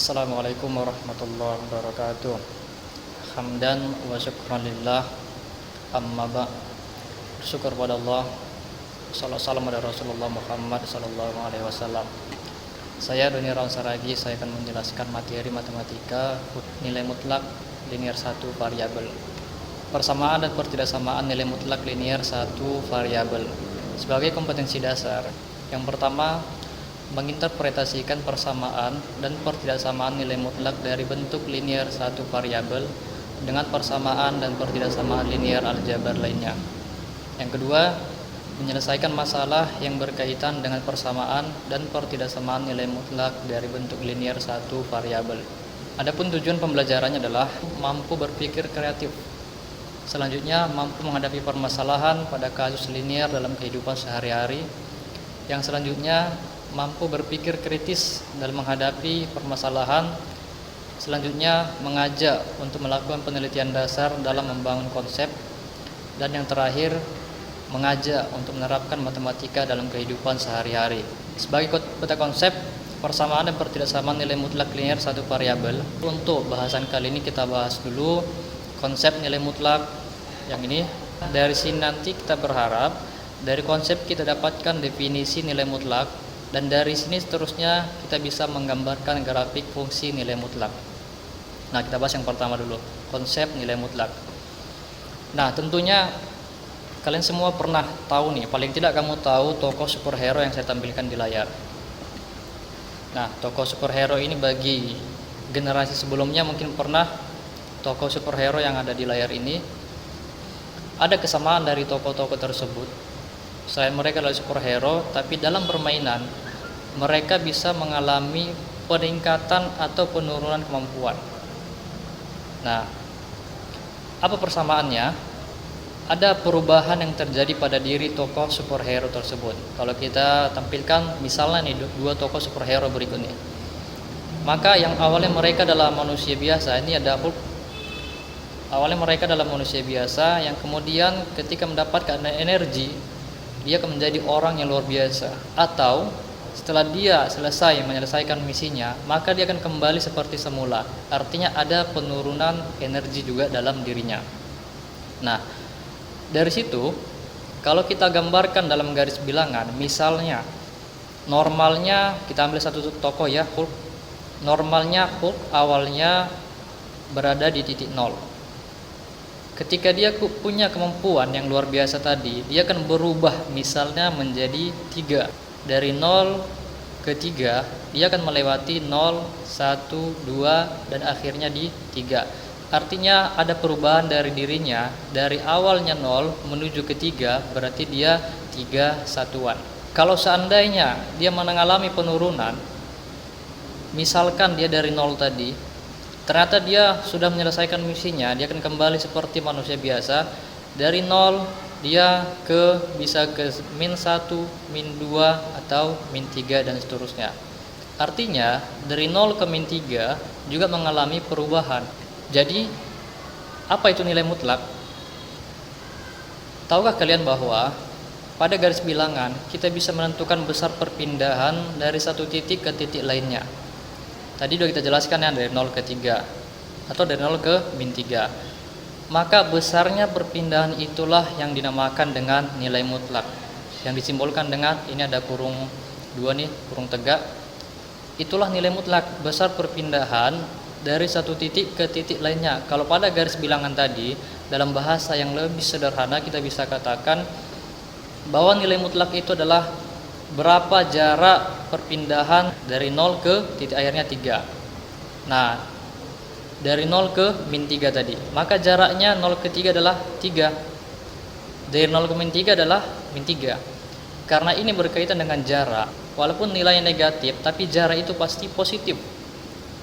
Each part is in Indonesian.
Assalamualaikum warahmatullahi wabarakatuh. Hamdan wa syukran lillah. Amma ba'. Bersyukur pada Allah. Salam pada Rasulullah Muhammad sallallahu alaihi wasallam. Saya Doni Raun Saragi, saya akan menjelaskan materi matematika nilai mutlak linier 1 variabel. Persamaan dan pertidaksamaan nilai mutlak linier 1 variabel. Sebagai kompetensi dasar, yang pertama, menginterpretasikan persamaan dan pertidaksamaan nilai mutlak dari bentuk linier 1 variabel dengan persamaan dan pertidaksamaan linier aljabar lainnya. Yang kedua, menyelesaikan masalah yang berkaitan dengan persamaan dan pertidaksamaan nilai mutlak dari bentuk linier 1 variabel. Adapun tujuan pembelajarannya adalah mampu berpikir kreatif. Selanjutnya, mampu menghadapi permasalahan pada kasus linier dalam kehidupan sehari-hari. Yang selanjutnya, mampu berpikir kritis dalam menghadapi permasalahan. Selanjutnya, mengajak untuk melakukan penelitian dasar dalam membangun konsep. Dan yang terakhir, mengajak untuk menerapkan matematika dalam kehidupan sehari-hari. Sebagai peta konsep, persamaan dan pertidaksamaan nilai mutlak linier 1 variabel. Untuk bahasan kali ini kita bahas dulu konsep nilai mutlak yang ini. Dari sini nanti kita berharap dari konsep kita dapatkan definisi nilai mutlak, dan dari sini seterusnya kita bisa menggambarkan grafik fungsi nilai mutlak. Nah, kita bahas yang pertama dulu, konsep nilai mutlak. Nah, tentunya kalian semua pernah tahu nih, paling tidak kamu tahu tokoh superhero yang saya tampilkan di layar. Nah, tokoh superhero ini bagi generasi sebelumnya mungkin pernah tokoh superhero yang ada di layar ini. Ada kesamaan dari tokoh-tokoh tersebut. Selain mereka adalah superhero, tapi dalam permainan mereka bisa mengalami peningkatan atau penurunan kemampuan. Nah, apa persamaannya? Ada perubahan yang terjadi pada diri tokoh superhero tersebut. Kalau kita tampilkan misalnya nih dua tokoh superhero berikut nih. Maka yang awalnya mereka adalah manusia biasa, ini ada Hulk. Awalnya mereka adalah manusia biasa yang kemudian ketika mendapatkan energi, dia akan menjadi orang yang luar biasa. Atau setelah dia selesai menyelesaikan misinya, maka dia akan kembali seperti semula. Artinya ada penurunan energi juga dalam dirinya. Nah, dari situ kalau kita gambarkan dalam garis bilangan, misalnya normalnya kita ambil satu tokoh ya, Hulk. Normalnya Hulk awalnya berada di titik 0. Ketika dia punya kemampuan yang luar biasa tadi, dia akan berubah misalnya menjadi 3. Dari 0 ke 3, dia akan melewati 0, 1, 2, dan akhirnya di 3. Artinya ada perubahan dari dirinya, dari awalnya 0 menuju ke 3, berarti dia 3 satuan. Kalau seandainya dia mengalami penurunan, misalkan dia dari 0 tadi, ternyata dia sudah menyelesaikan misinya, dia akan kembali seperti manusia biasa. Dari 0 dia bisa ke -1, -2, atau -3 dan seterusnya. Artinya dari 0 ke -3 juga mengalami perubahan. Jadi apa itu nilai mutlak? Tahukah kalian bahwa pada garis bilangan kita bisa menentukan besar perpindahan dari satu titik ke titik lainnya. Tadi sudah kita jelaskan ya, dari 0 ke 3 atau dari 0 ke -3. Maka besarnya perpindahan itulah yang dinamakan dengan nilai mutlak, yang disimbolkan dengan ini ada kurung 2 nih, kurung tegak. Itulah nilai mutlak, besar perpindahan dari satu titik ke titik lainnya. Kalau pada garis bilangan tadi, dalam bahasa yang lebih sederhana kita bisa katakan bahwa nilai mutlak itu adalah berapa jarak perpindahan dari 0 ke titik akhirnya 3. Nah, dari 0 ke -3 tadi, maka jaraknya 0 ke 3 adalah 3. Dari 0 ke -3 adalah -3. Karena ini berkaitan dengan jarak, walaupun nilainya negatif, tapi jarak itu pasti positif.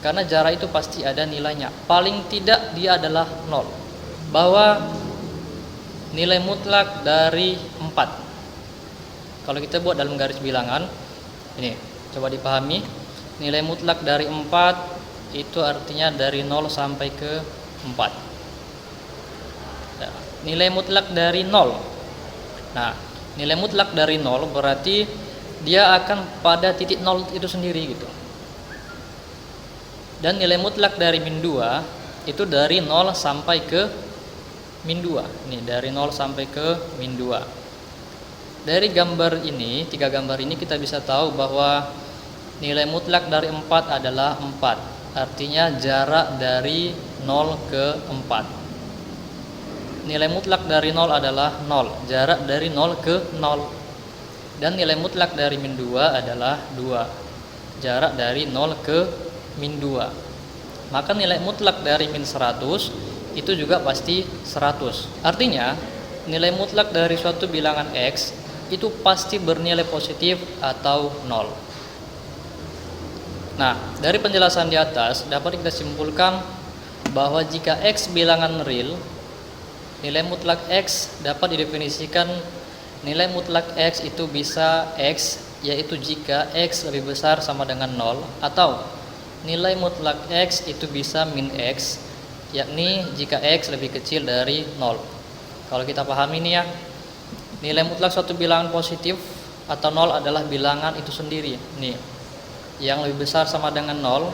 Karena jarak itu pasti ada nilainya. Paling tidak dia adalah 0. Bahwa nilai mutlak dari 4. Kalau kita buat dalam garis bilangan, ini coba dipahami, nilai mutlak dari 4 itu artinya dari 0 sampai ke 4. Nah, nilai mutlak dari 0. Nah, nilai mutlak dari 0 berarti dia akan pada titik 0 itu sendiri gitu. Dan nilai mutlak dari min 2 itu dari 0 sampai ke min 2. Nih, dari 0 sampai ke min 2. Dari gambar ini, 3 gambar ini kita bisa tahu bahwa nilai mutlak dari 4 adalah 4. Artinya jarak dari 0 ke 4. Nilai mutlak dari 0 adalah 0, jarak dari 0 ke 0. Dan nilai mutlak dari min 2 adalah 2, jarak dari 0 ke min 2. Maka nilai mutlak dari min 100 itu juga pasti 100. Artinya nilai mutlak dari suatu bilangan X itu pasti bernilai positif atau 0. Nah, dari penjelasan di atas dapat kita simpulkan bahwa jika X bilangan real, nilai mutlak X dapat didefinisikan nilai mutlak X itu bisa X, yaitu jika X lebih besar sama dengan 0, atau nilai mutlak X itu bisa min X, yakni jika X lebih kecil dari 0. Kalau kita pahami ini ya, nilai mutlak suatu bilangan positif atau 0 adalah bilangan itu sendiri. Nih, yang lebih besar sama dengan 0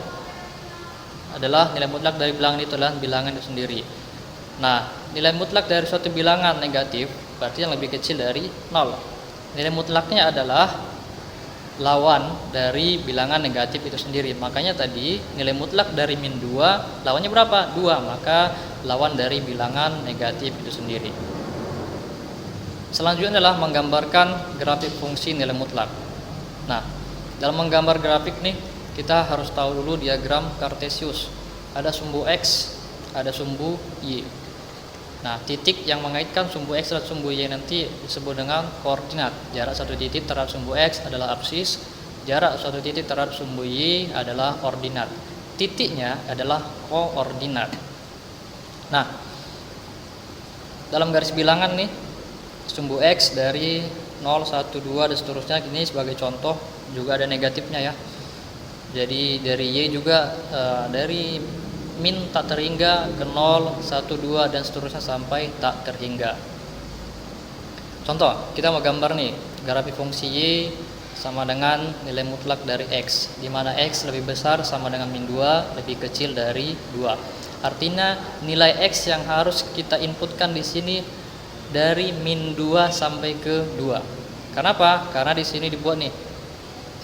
adalah nilai mutlak dari bilangan itu adalah bilangan itu sendiri. Nah, nilai mutlak dari suatu bilangan negatif berarti yang lebih kecil dari 0. Nilai mutlaknya adalah lawan dari bilangan negatif itu sendiri. Makanya tadi nilai mutlak dari min 2 lawannya berapa? 2, maka lawan dari bilangan negatif itu sendiri. Selanjutnya adalah menggambarkan grafik fungsi nilai mutlak. Nah, dalam menggambar grafik nih kita harus tahu dulu diagram Cartesius. Ada sumbu X, ada sumbu Y. Nah, titik yang mengaitkan sumbu X dan sumbu Y nanti disebut dengan koordinat. Jarak satu titik terhadap sumbu X adalah absis, jarak satu titik terhadap sumbu Y adalah ordinat. Titiknya adalah koordinat. Nah, dalam garis bilangan nih, sumbu X dari 0, 1, 2 dan seterusnya, ini sebagai contoh, juga ada negatifnya ya. Jadi dari Y juga dari min tak terhingga ke 0, 1, 2 dan seterusnya sampai tak terhingga. Contoh, kita mau gambar nih grafik fungsi Y sama dengan nilai mutlak dari X, di mana X lebih besar sama dengan min 2, lebih kecil dari 2. Artinya nilai X yang harus kita inputkan di sini dari min 2 sampai ke 2. Kenapa? Karena di sini dibuat nih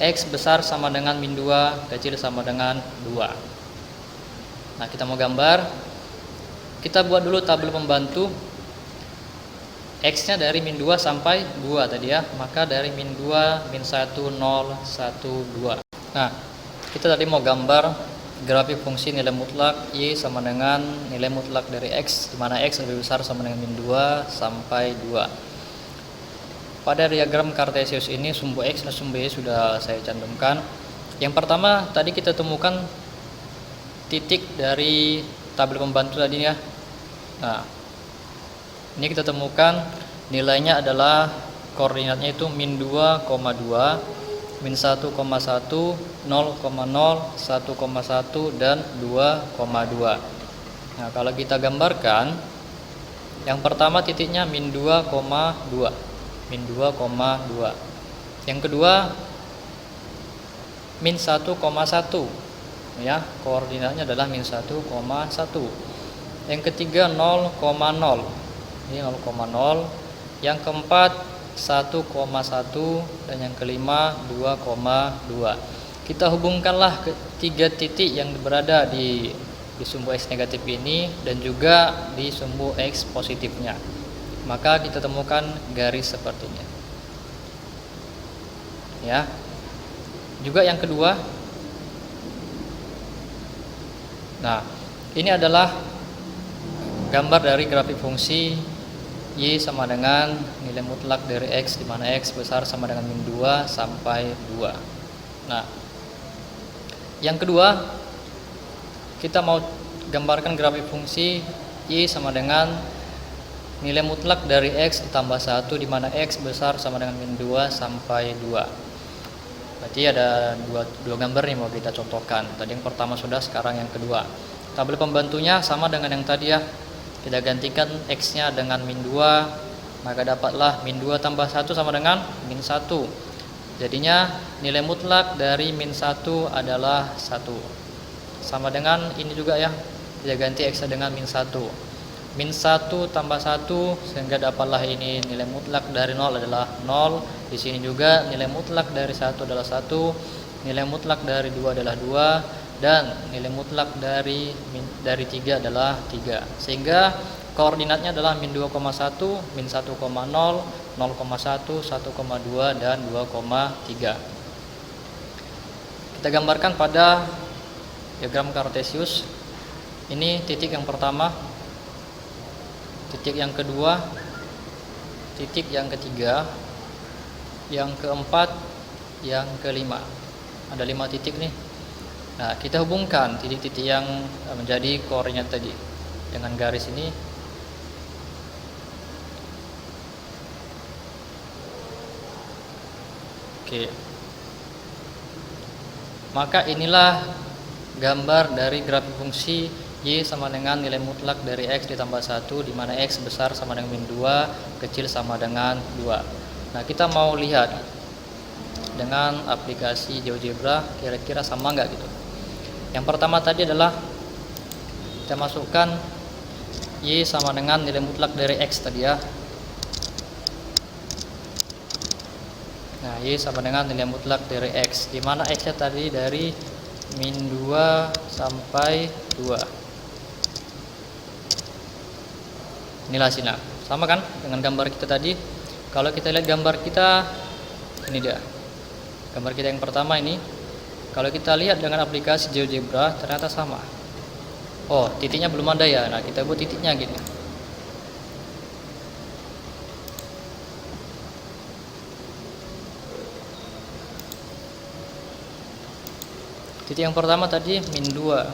X besar sama dengan min 2, kecil sama dengan 2. Nah, kita mau gambar. Kita buat dulu tabel pembantu. X-nya dari min 2 sampai 2 tadi ya. Maka dari min 2, min 1, 0, 1, 2. Nah, kita tadi mau gambar grafik fungsi nilai mutlak Y sama dengan nilai mutlak dari X, di mana X lebih besar sama dengan min 2 sampai 2. Pada diagram Cartesius ini sumbu X dan sumbu Y sudah saya cantumkan. Yang pertama tadi kita temukan titik dari tabel pembantu tadi ya. Nah, ini kita temukan nilainya adalah koordinatnya itu min 2,2, min 1,1, 0,0, 1,1 dan 2,2. Nah, kalau kita gambarkan, yang pertama titiknya min 2,2. Min 2,2. Yang kedua min 1,1 ya, koordinatnya adalah min 1,1. Yang ketiga 0,0. Ini 0,0. Yang keempat 1,1 dan yang kelima 2,2. Kita hubungkanlah ketiga titik yang berada di sumbu X negatif ini dan juga di sumbu X positifnya. Maka kita temukan garis sepertinya. Ya. Juga yang kedua. Nah, ini adalah gambar dari grafik fungsi Y sama dengan nilai mutlak dari X, di mana X besar sama dengan min 2 sampai 2. Nah, yang kedua kita mau gambarkan grafik fungsi Y sama dengan nilai mutlak dari X ditambah 1, di mana X besar sama dengan min 2 sampai 2. Berarti ada dua gambar nih mau kita contohkan. Tadi yang pertama sudah, sekarang yang kedua. Tabel pembantunya sama dengan yang tadi ya. Kita gantikan X-nya dengan min 2, maka dapatlah min 2 tambah 1 sama dengan min 1. Jadinya nilai mutlak dari min 1 adalah 1. sama dengan ini juga ya, kita ganti X dengan min 1. Min 1 tambah 1, sehingga dapatlah ini nilai mutlak dari 0 adalah 0. Di sini juga nilai mutlak dari 1 adalah 1, nilai mutlak dari 2 adalah 2, dan nilai mutlak dari 3 adalah 3. Sehingga koordinatnya adalah min 2,1, min 1,0, 0,1, 1,2, dan 2,3. Kita gambarkan pada diagram Cartesius. Ini titik yang pertama, titik yang kedua, titik yang ketiga, yang keempat, yang kelima. Ada 5 titik nih. Nah, kita hubungkan titik-titik yang menjadi koordinat tadi dengan garis ini. Oke. Maka inilah gambar dari grafik fungsi Y sama dengan nilai mutlak dari X ditambah 1, di mana X besar sama dengan min 2, kecil sama dengan 2. Nah, kita mau lihat dengan aplikasi GeoGebra kira-kira sama nggak gitu. Yang pertama tadi adalah kita masukkan Y sama dengan nilai mutlak dari X tadi ya. Nah, Y sama dengan nilai mutlak dari X, di mana X-nya tadi dari min 2 sampai 2. Inilah sini. Sama kan dengan gambar kita tadi. Kalau kita lihat gambar kita, ini dia. Gambar kita yang pertama ini. Kalau kita lihat dengan aplikasi GeoGebra, ternyata sama. Oh, titiknya belum ada ya. Nah, kita buat titiknya gini. Titik yang pertama tadi min 2.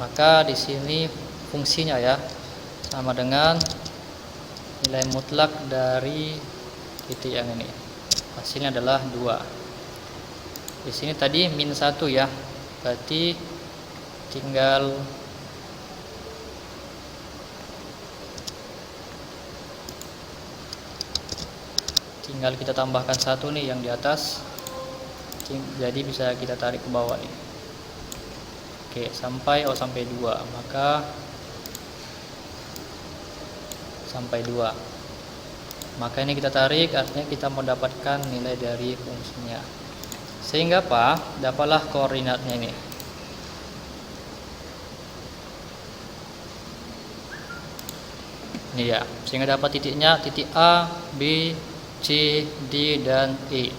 Maka di sini fungsinya ya sama dengan nilai mutlak dari titik yang ini. Hasilnya adalah 2. Di sini tadi min 1 ya. Berarti tinggal kita tambahkan 1 nih yang di atas. Jadi bisa kita tarik ke bawah nih. Oke, sampai 2, maka sampai 2. Maka ini kita tarik, artinya kita mendapatkan nilai dari fungsinya. Sehingga apa? Dapatlah koordinatnya ini. Ini ya. Sehingga dapat titiknya, titik A, B, C, D, dan E.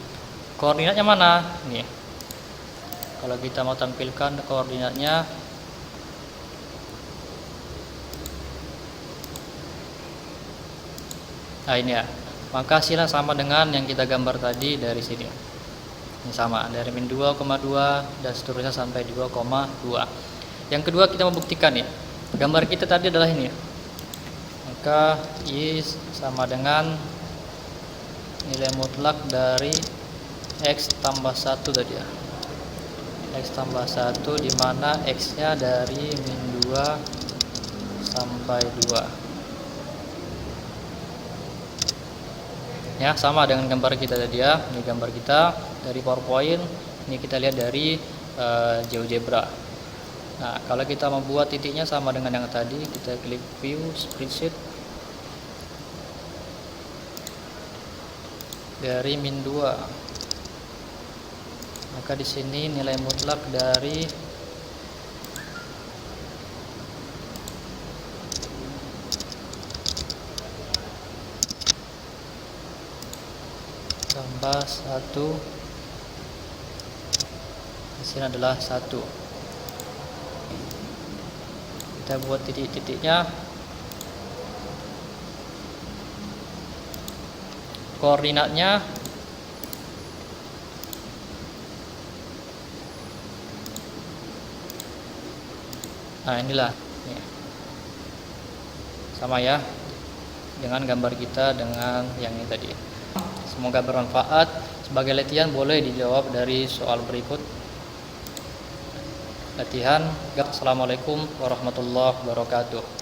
Koordinatnya mana? Nih. Kalau kita mau tampilkan koordinatnya, nah ini ya. Maka hasilnya sama dengan yang kita gambar tadi dari sini. Ini sama, dari min 2,2 dan seterusnya sampai 2,2. Yang kedua kita membuktikan nih. Gambar kita tadi adalah ini. Maka Y sama dengan nilai mutlak dari X tambah 1 tadi ya. X tambah 1, di mana X nya dari min 2 sampai 2 ya, sama dengan gambar kita tadi ya. Ini gambar kita dari PowerPoint, ini kita lihat dari GeoGebra. Nah, kalau kita membuat titiknya sama dengan yang tadi, kita klik view spreadsheet, dari min 2. Maka di sini nilai mutlak dari tambah 1, di sini adalah 1. Kita buat titik-titiknya. Koordinatnya nah inilah nih. Sama ya dengan gambar kita dengan yang ini tadi. Semoga bermanfaat. Sebagai latihan boleh dijawab dari soal berikut. Latihan. Assalamualaikum warahmatullahi wabarakatuh.